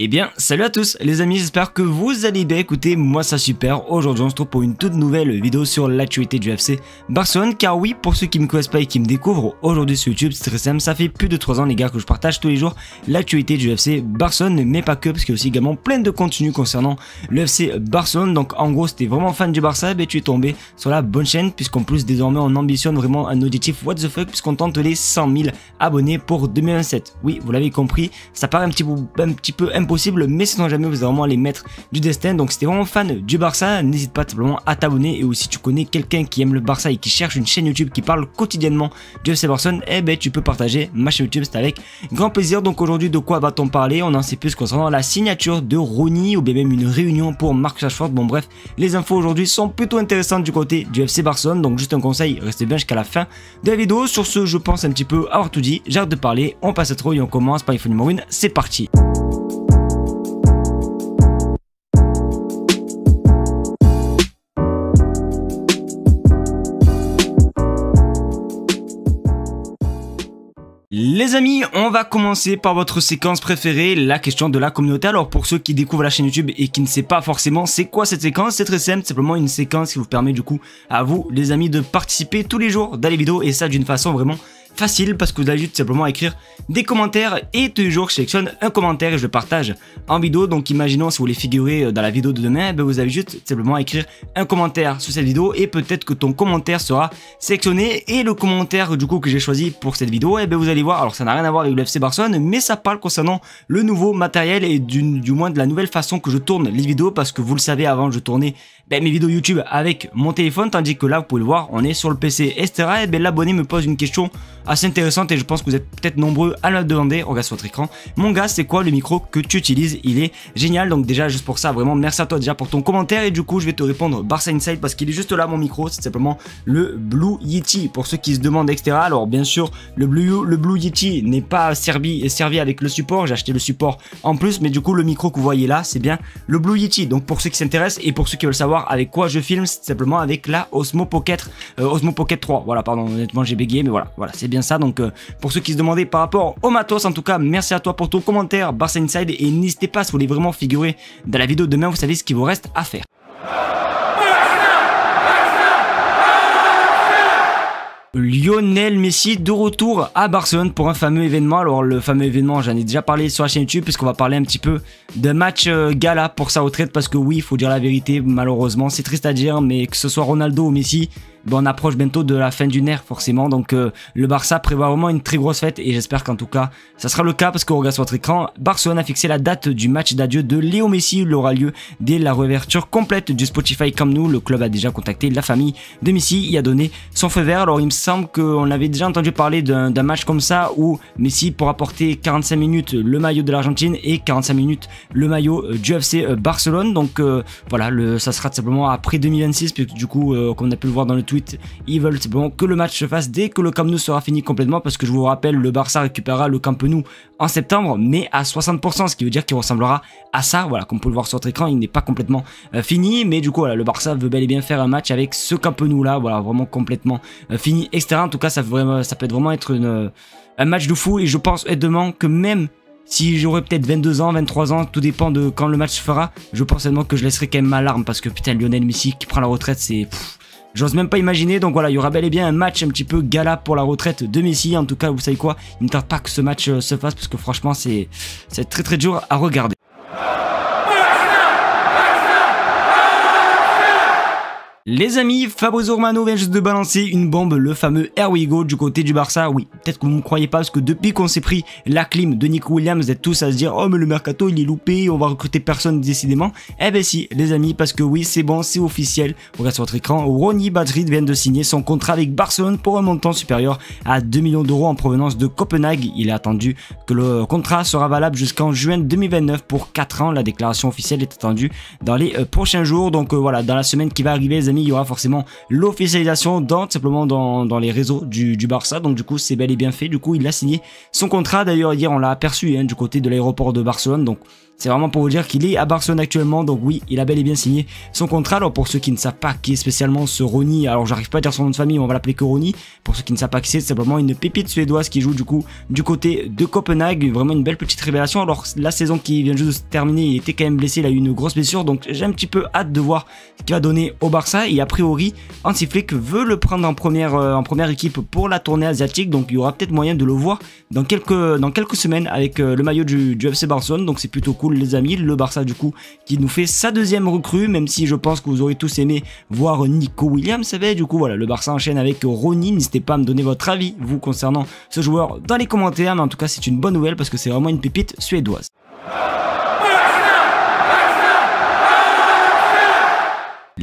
Eh bien, salut à tous les amis, j'espère que vous allez bien. Écoutez, moi ça super. Aujourd'hui on se retrouve pour une toute nouvelle vidéo sur l'actualité du FC Barcelone. Car oui, pour ceux qui me connaissent pas et qui me découvrent aujourd'hui sur YouTube, c'est très simple, ça fait plus de 3 ans les gars que je partage tous les jours l'actualité du FC Barcelone, mais pas que, parce qu'il y a aussi également plein de contenu concernant le FC Barcelone. Donc en gros, si t'es vraiment fan du Barça, ben, tu es tombé sur la bonne chaîne, puisqu'en plus désormais on ambitionne vraiment un objectif what the fuck, puisqu'on tente les 100 000 abonnés pour 2027. Oui, vous l'avez compris, ça paraît un petit peu impossible, mais sinon jamais vous allez vraiment les mettre du destin. Donc si t'es vraiment fan du Barça, n'hésite pas simplement à t'abonner, et aussi tu connais quelqu'un qui aime le Barça et qui cherche une chaîne YouTube qui parle quotidiennement du FC Barcelone, eh ben tu peux partager ma chaîne YouTube, c'est avec grand plaisir. Donc aujourd'hui, de quoi va-t-on parler? On en sait plus concernant la signature de Ronny, ou bien même une réunion pour Marcus Rashford. Bon bref, les infos aujourd'hui sont plutôt intéressantes du côté du FC Barcelone, donc juste un conseil, restez bien jusqu'à la fin de la vidéo. Sur ce, je pense un petit peu avoir tout dit, j'arrête de parler, on passe à trop et on commence par l'info numéro 1, c'est parti. Les amis, on va commencer par votre séquence préférée, la question de la communauté. Alors pour ceux qui découvrent la chaîne YouTube et qui ne savent pas forcément c'est quoi cette séquence, c'est très simple, simplement une séquence qui vous permet du coup à vous les amis de participer tous les jours dans les vidéos, et ça d'une façon vraiment facile, parce que vous allez juste simplement écrire des commentaires et tous les jours je sélectionne un commentaire et je le partage en vidéo. Donc imaginons si vous voulez figurer dans la vidéo de demain, ben vous avez juste simplement écrire un commentaire sur cette vidéo et peut-être que ton commentaire sera sélectionné. Et le commentaire du coup que j'ai choisi pour cette vidéo, et ben vous allez voir, alors ça n'a rien à voir avec le FC Barcelone, mais ça parle concernant le nouveau matériel et du moins de la nouvelle façon que je tourne les vidéos, parce que vous le savez, avant je tournais mes vidéos YouTube avec mon téléphone, tandis que là vous pouvez le voir, on est sur le PC, etc. Et ben l'abonné me pose une question assez intéressante et je pense que vous êtes peut-être nombreux à la demander. Regarde sur votre écran, mon gars, c'est quoi le micro que tu utilises? Il est génial. Donc déjà juste pour ça, vraiment merci à toi déjà pour ton commentaire, et du coup je vais te répondre Barça Inside parce qu'il est juste là mon micro. C'est simplement le Blue Yeti pour ceux qui se demandent, etc. Alors bien sûr le Blue Yeti n'est pas servi avec le support, j'ai acheté le support en plus, mais du coup le micro que vous voyez là c'est bien le Blue Yeti. Donc pour ceux qui s'intéressent et pour ceux qui veulent savoir avec quoi je filme, c'est simplement avec la Osmo Pocket 3. Voilà, pardon, honnêtement j'ai bégayé, mais voilà c'est bien ça. Donc pour ceux qui se demandaient par rapport au matos, en tout cas merci à toi pour ton commentaire Barça Inside, et n'hésitez pas si vous voulez vraiment figurer dans la vidéo de demain, vous savez ce qu'il vous reste à faire. Lionel Messi de retour à Barcelone pour un fameux événement. Alors le fameux événement, j'en ai déjà parlé sur la chaîne YouTube, puisqu'on va parler un petit peu d'un match gala pour sa retraite, parce que oui, il faut dire la vérité, malheureusement c'est triste à dire, mais que ce soit Ronaldo ou Messi, on approche bientôt de la fin d'une ère forcément. Donc le Barça prévoit vraiment une très grosse fête, et j'espère qu'en tout cas ça sera le cas, parce qu'on regarde sur votre écran, Barcelone a fixé la date du match d'adieu de Léo Messi. Il aura lieu dès la réouverture complète du Spotify Camp Nou. Le club a déjà contacté la famille de Messi, il a donné son feu vert. Alors il me semble qu'on avait déjà entendu parler d'un match comme ça où Messi pourra porter 45 minutes le maillot de l'Argentine et 45 minutes le maillot du FC Barcelone. Donc voilà, ça sera simplement après 2026, puisque du coup comme on a pu le voir dans le tweet, ils veulent simplement que le match se fasse dès que le Camp Nou sera fini complètement, parce que je vous rappelle, le Barça récupérera le Camp Nou en septembre, mais à 60%, ce qui veut dire qu'il ressemblera à ça. Voilà, comme vous pouvez le voir sur votre écran, il n'est pas complètement fini, mais du coup voilà, le Barça veut bel et bien faire un match avec ce Camp Nou là, voilà, vraiment complètement fini, etc. En tout cas ça peut vraiment être un match de fou, et je pense honnêtement que même si j'aurais peut-être 22 ans, 23 ans, tout dépend de quand le match se fera, je pense honnêtement que je laisserai quand même ma larme, parce que putain, Lionel Messi qui prend la retraite, c'est... j'ose même pas imaginer. Donc voilà, il y aura bel et bien un match un petit peu gala pour la retraite de Messi. En tout cas, vous savez quoi, il ne tarde pas que ce match se fasse, parce que franchement c'est très très dur à regarder. Les amis, Fabrizio Romano vient juste de balancer une bombe, le fameux Here We Go du côté du Barça. Oui, peut-être que vous ne me croyez pas, parce que depuis qu'on s'est pris la clim de Nico Williams, vous êtes tous à se dire « Oh mais le mercato il est loupé, on va recruter personne décidément ». Eh ben si les amis, parce que oui c'est bon, c'est officiel. Regarde sur votre écran, Ronny Madrid vient de signer son contrat avec Barcelone pour un montant supérieur à 2 millions d'euros en provenance de Copenhague. Il est attendu que le contrat sera valable jusqu'en juin 2029 pour 4 ans. La déclaration officielle est attendue dans les prochains jours. Donc voilà, dans la semaine qui va arriver les amis, il y aura forcément l'officialisation simplement dans les réseaux du Barça. Donc du coup c'est bel et bien fait, du coup il a signé son contrat. D'ailleurs hier on l'a aperçu du côté de l'aéroport de Barcelone, donc C'est vraiment pour vous dire qu'il est à Barcelone actuellement, donc oui, il a bel et bien signé son contrat. Alors pour ceux qui ne savent pas qui est spécialement ce Ronny, alors j'arrive pas à dire son nom de famille, on va l'appeler que Ronny. Pour ceux qui ne savent pas qui c'est simplement une pépite suédoise qui joue du coup du côté de Copenhague, vraiment une belle petite révélation. Alors la saison qui vient juste de se terminer, il était quand même blessé, il a eu une grosse blessure, donc j'ai un petit peu hâte de voir ce qu'il va donner au Barça. Et a priori, Hansi Flick veut le prendre en première équipe pour la tournée asiatique, donc il y aura peut-être moyen de le voir dans quelques semaines avec le maillot du FC Barcelone, donc c'est plutôt cool les amis. Le Barça du coup qui nous fait sa deuxième recrue, même si je pense que vous aurez tous aimé voir Nico Williams. Du coup voilà, le Barça enchaîne avec Ronny. N'hésitez pas à me donner votre avis vous concernant ce joueur dans les commentaires, mais en tout cas c'est une bonne nouvelle parce que c'est vraiment une pépite suédoise.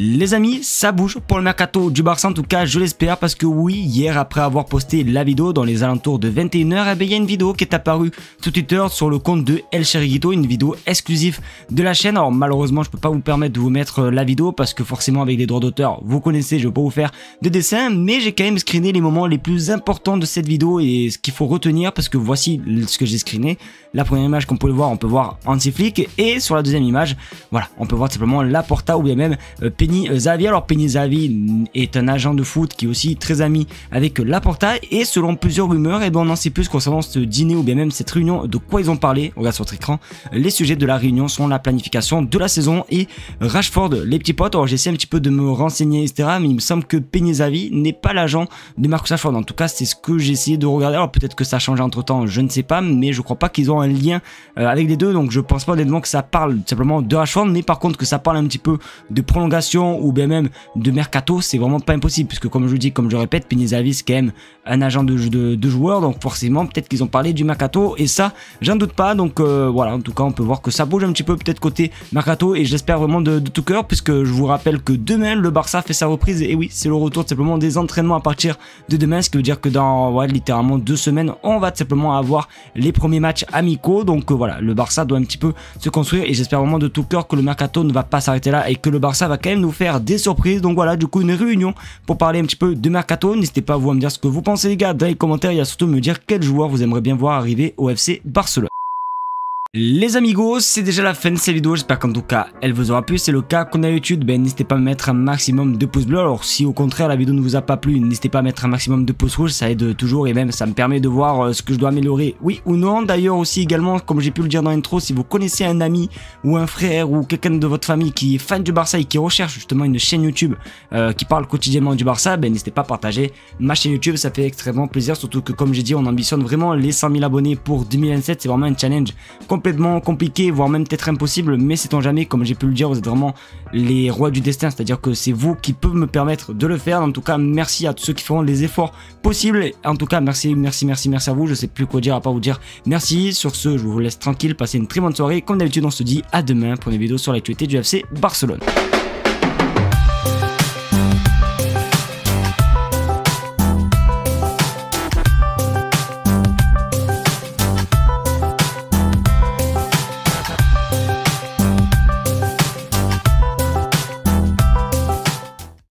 Les amis, ça bouge pour le mercato du Barça, en tout cas je l'espère, parce que oui, hier après avoir posté la vidéo dans les alentours de 21h, il y a une vidéo qui est apparue sur Twitter sur le compte de El Chiringuito, une vidéo exclusive de la chaîne. Alors malheureusement je peux pas vous permettre de vous mettre la vidéo parce que forcément avec les droits d'auteur, vous connaissez, je vais pas vous faire de dessin, mais j'ai quand même screené les moments les plus importants de cette vidéo et ce qu'il faut retenir, parce que voici ce que j'ai screené. La première image qu'on peut voir, on peut voir Hansi Flick, et sur la deuxième image, voilà, on peut voir simplement Laporta ou bien même Penny Zahavi. Alors Penny Zahavi est un agent de foot qui est aussi très ami avec Laporta, et selon plusieurs rumeurs, et ben on en sait plus concernant ce dîner ou bien même cette réunion, de quoi ils ont parlé. On regarde sur votre écran, les sujets de la réunion sont la planification de la saison et Rashford, les petits potes. Alors j'essaie un petit peu de me renseigner etc, mais il me semble que Penny Zahavi n'est pas l'agent de Marcus Rashford, en tout cas c'est ce que j'ai essayé de regarder. Alors peut-être que ça a changé entre temps, je ne sais pas, mais je crois pas qu'ils ont un lien avec les deux, donc je pense pas honnêtement que ça parle simplement de Rashford, mais par contre que ça parle un petit peu de prolongation ou bien même de mercato, c'est vraiment pas impossible, puisque comme je dis, comme je répète, Penny Zahavi c'est quand même un agent de joueurs, donc forcément peut-être qu'ils ont parlé du mercato, et ça j'en doute pas. Donc voilà, en tout cas on peut voir que ça bouge un petit peu peut-être côté mercato, et j'espère vraiment de tout cœur, puisque je vous rappelle que demain le Barça fait sa reprise, et oui c'est le retour tout simplement des entraînements à partir de demain, ce qui veut dire que dans littéralement 2 semaines on va tout simplement avoir les premiers matchs amicaux. Donc voilà, le Barça doit un petit peu se construire, et j'espère vraiment de tout cœur que le mercato ne va pas s'arrêter là et que le Barça va quand même nous faire des surprises. Donc voilà, du coup une réunion pour parler un petit peu de mercato. N'hésitez pas vous à me dire ce que vous pensez les gars dans les commentaires, et à surtout me dire quel joueur vous aimeriez bien voir arriver au FC Barcelone. Les amigos, c'est déjà la fin de cette vidéo, j'espère qu'en tout cas elle vous aura plu. C'est le cas qu'on a l'habitude, n'hésitez pas à mettre un maximum de pouces bleus. Alors si au contraire la vidéo ne vous a pas plu, n'hésitez pas à mettre un maximum de pouces rouges, ça aide toujours, et même ça me permet de voir ce que je dois améliorer, oui ou non. D'ailleurs aussi également, comme j'ai pu le dire dans l'intro, si vous connaissez un ami ou un frère ou quelqu'un de votre famille qui est fan du Barça et qui recherche justement une chaîne YouTube qui parle quotidiennement du Barça, n'hésitez pas à partager ma chaîne YouTube, ça fait extrêmement plaisir, surtout que comme j'ai dit on ambitionne vraiment les 100 000 abonnés pour 2027, c'est vraiment un challenge complètement compliqué, voire même peut-être impossible, mais sait-on jamais, comme j'ai pu le dire, vous êtes vraiment les rois du destin, c'est-à-dire que c'est vous qui peuvent me permettre de le faire. En tout cas merci à tous ceux qui feront les efforts possibles, en tout cas merci à vous, je sais plus quoi dire à part vous dire merci. Sur ce, je vous laisse tranquille, passez une très bonne soirée, comme d'habitude on se dit à demain pour une vidéo sur l'actualité du FC Barcelone.